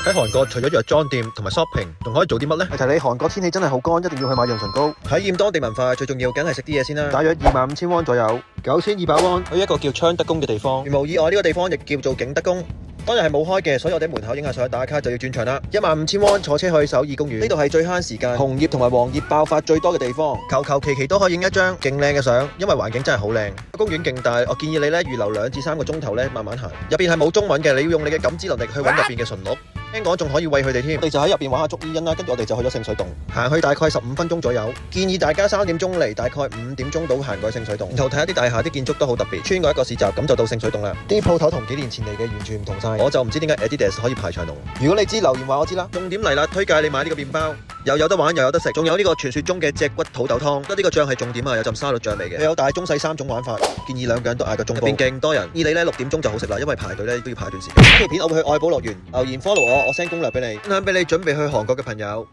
喺韓國除咗藥妝店同埋 shopping， 仲可以做啲乜呢？提提你，韓國天氣真係好乾，一定要去買潤唇膏。體驗當地文化最重要，梗係食啲嘢先啦。大約25,000 won 左右，9200 won。去一個叫昌德宮嘅地方，如無意外呢個地方亦叫做景德宮。當日係冇開嘅，所以我哋喺門口影下相打卡就要轉場啦。15,000 won 坐車去首爾公園，呢度係最慳時間、紅葉同埋黃葉爆發最多嘅地方，求其都可以影一張勁靚嘅相，因為環境真係好靚。公園勁大，我建議你咧預留2至3個鐘頭咧慢慢行。入邊係冇中文嘅，你要用你嘅感知能力去揾入邊嘅馴鹿。聽講仲可以餵佢哋添，我哋就喺入邊玩下捉伊人啦，跟住我哋就去咗聖水洞，行去大概15分鐘左右。建議大家3點鐘嚟，大概5點鐘到行過去聖水洞，然後睇下啲大廈啲建築都好特別，穿過一個市集咁就到聖水洞啦。啲鋪頭同幾年前嚟嘅完全唔同晒，我就唔知點解 Adidas 可以排長龍。如果你知留言話我知啦。重點嚟啦，推介你買呢個麵包，又有得玩又有得食，仲有呢個傳說中嘅脊骨土豆湯，得呢個醬係重點啊，有陣沙律醬味嘅，有大中細3種玩法，建議2個人都嗌個中煲。入邊勁多人，意你咧6點鐘就好食啦，因為排隊咧都要排一段時間。呢條片我會去愛寶樂園，留言 follow我，我 send 攻略俾你，分享俾你準備去韓國嘅朋友。